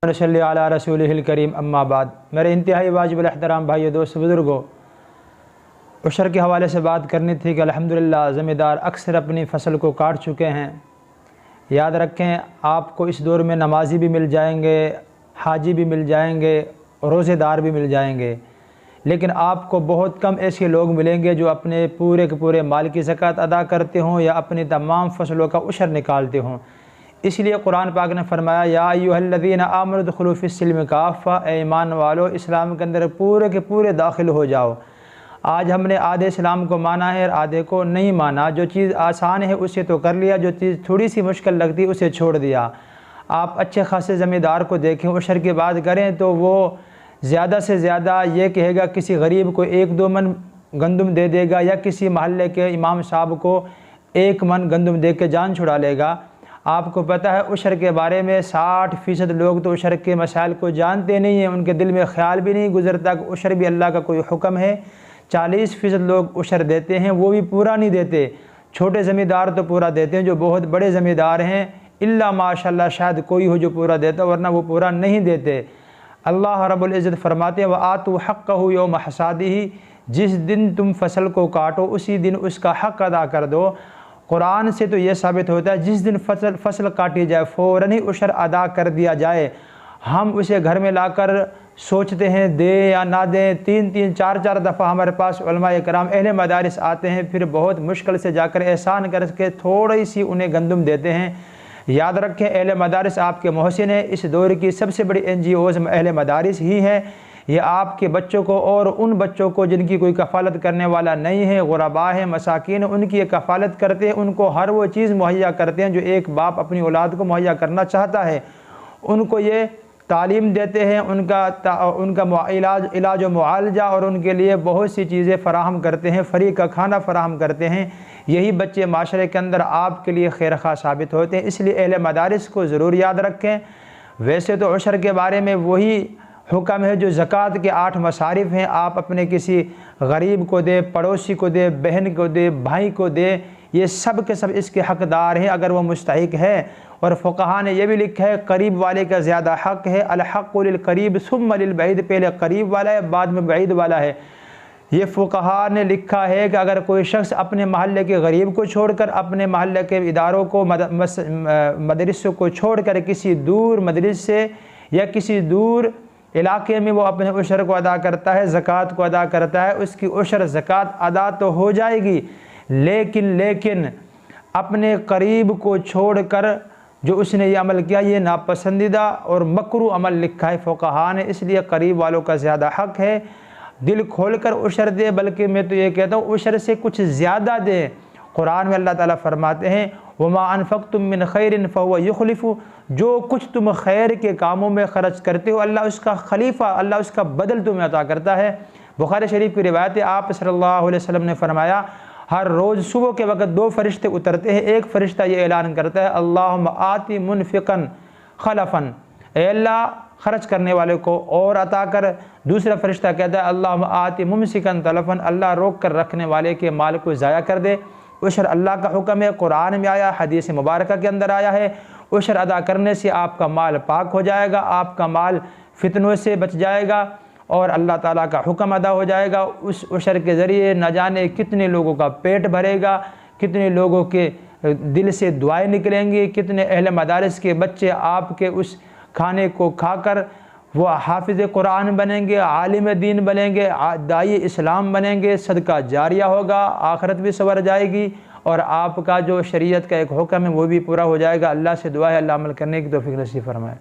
सल्ली अला रसूलिहिल करीम अम्मा बाद। मेरे इंतहाई वाजिब एहतराम भाइयों, दोस्त, बुज़ुर्गों, उशर के हवाले से बात करनी थी कि अल्हम्दुलिल्लाह ज़मींदार अक्सर अपनी फ़सल को काट चुके हैं। याद रखें, आपको इस दौर में नमाजी भी मिल जाएंगे, हाजी भी मिल जाएंगे, रोज़ेदार भी मिल जाएंगे, लेकिन आपको बहुत कम ऐसे लोग मिलेंगे जो अपने पूरे के पूरे माल की ज़कात अदा करते हों या अपनी तमाम फ़सलों का उशर निकालते हों। इसलिए कुरान पाक ने फरमाया, या अय्युहल्लज़ीना आमनु दुखुलू फ़िस्सिल्मि काफ़ा, ए ईमान वालो, इस्लाम के अंदर पूरे के पूरे दाखिल हो जाओ। आज हमने आधे इस्लाम को माना है और आधे को नहीं माना। जो चीज़ आसान है उसे तो कर लिया, जो चीज़ थोड़ी सी मुश्किल लगती है उसे छोड़ दिया। आप अच्छे खासे ज़मींदार को देखें, उशर की बात करें तो वो ज़्यादा से ज़्यादा ये कहेगा किसी गरीब को 1-2 मन गंदम दे देगा, या किसी महल्ले के इमाम साहब को 1 मन गंदम दे के जान छुड़ा लेगा। आपको पता है उशर के बारे में 60% लोग तो उशर के मसाइल को जानते नहीं हैं, उनके दिल में ख्याल भी नहीं गुज़रता कि उशर भी अल्लाह का कोई हुक्म है। 40% लोग उशर देते हैं, वो भी पूरा नहीं देते। छोटे ज़मींदार तो पूरा देते हैं, जो बहुत बड़े ज़मींदार हैं इल्ला माशाअल्लाह शायद कोई हो जो पूरा देता, वरना वो पूरा नहीं देते। अल्लाह रब्बुल इज़्ज़त फरमाते हैं, व आतू हक़्क़हु यौम हसादिही, जिस दिन तुम फसल को काटो उसी दिन उसका हक़ अदा कर दो। कुरान से तो ये साबित होता है जिस दिन फसल काटी जाए फ़ौरन ही उशर अदा कर दिया जाए। हम उसे घर में लाकर सोचते हैं दे या ना दें, 3-3 4-4 दफ़ा हमारे पास उलमाए कराम अहले मदारिस आते हैं, फिर बहुत मुश्किल से जाकर एहसान करके थोड़ी सी उन्हें गंदम देते हैं। याद रखें, अहले मदारिस आपके मोहसिन हैं। इस दौर की सबसे बड़ी NGOs अहले मदारिस ही हैं। ये आपके बच्चों को और उन बच्चों को जिनकी कोई कफ़ालत करने वाला नहीं है, गुरबा है, मसाकीन, उनकी ये कफ़ालत करते हैं, उनको हर वो चीज़ मुहैया करते हैं जो एक बाप अपनी औलाद को मुहैया करना चाहता है। उनको ये तालीम देते हैं, उनका इलाज व मुआलजा, और उनके लिए बहुत सी चीज़ें फ़राहम करते हैं, फ्री का खाना फ़राहम करते हैं। यही बच्चे माशरे के अंदर आपके लिए खैर खा साबित होते हैं। इसलिए अहले मदारिस को ज़रूर याद रखें। वैसे तो उशर के बारे में वही हुक्म है जो ज़कात के 8 मसारिफ़ हैं। आप अपने किसी गरीब को दे, पड़ोसी को दे, बहन को दे, भाई को दे, ये सब के सब इसके हक़दार हैं अगर वो मुस्तहिक है। और फ़ुक़हा ने यह भी लिखा है, करीब वाले का ज़्यादा हक़ है। अल हक़्क़ु लिल करीब सुम्मा लिल बईद, पहले करीब वाला है बाद में बईद वाला है। ये फ़ुक़हा ने लिखा है कि अगर कोई शख्स अपने महल्ले के गरीब को छोड़कर, अपने महल्ले के इदारों को, मदरसों को छोड़कर किसी दूर मदरस से या किसी दूर इलाके में वो अपने उशर को अदा करता है, ज़कात को अदा करता है, उसकी उशर ज़कात अदा तो हो जाएगी, लेकिन अपने करीब को छोड़कर जो उसने ये अमल किया, ये नापसंदीदा और मकरू अमल लिखा है फ़ुक़हा ने। इसलिए करीब वालों का ज़्यादा हक़ है। दिल खोलकर उशर दे, बल्कि मैं तो ये कहता हूँ उशर से कुछ ज़्यादा दे। कुरान में अल्लाह ताला फरमाते हैं, वमा अनफ़क़्तुम मिन खैरिन फ़हुव युख़्लिफ़ु, जो कुछ तुम खैर के कामों में ख़र्च करते हो अल्लाह उसका खलीफा, अल्लाह उसका बदल तुम्हें अता करता है। बुखारी शरीफ की रिवायत है, आप सल्लल्लाहु अलैहि वसल्लम ने फरमाया, हर रोज़ सुबह के वक्त 2 फरिश्ते उतरते हैं। एक फ़रिश्ता ये ऐलान करता है, अल्लाहुम्मा आति मुनफ़िक़न खलफ़न, ए अल्लाह ख़र्च करने वाले को और अता कर। दूसरा फ़रिश्ता कहता है, अल्लाहुम्मा आति मुमसिकन तलफ़न, अल्लाह रोक कर रखने वाले के माल को ज़ाया कर दे। उशर अल्लाह का हुक्म है, कुरान में आया, हदीस मुबारक के अंदर आया है। उशर अदा करने से आपका माल पाक हो जाएगा, आपका माल फितनों से बच जाएगा और अल्लाह ताला का हुक्म अदा हो जाएगा। उस उशर के ज़रिए न जाने कितने लोगों का पेट भरेगा, कितने लोगों के दिल से दुआएं निकलेंगी, कितने अहले मदारिस के बच्चे आपके उस खाने को खाकर वो हाफिज़ कुरान बनेंगे, आलिम दीन बनेंगे, दाई इस्लाम बनेंगे, सदका जारिया होगा, आखिरत भी सवर जाएगी और आपका जो शरीयत का एक हुक्म है वो भी पूरा हो जाएगा। अल्लाह से दुआ है अल्लाह अमल करने की तौफीक नसीब फरमाए।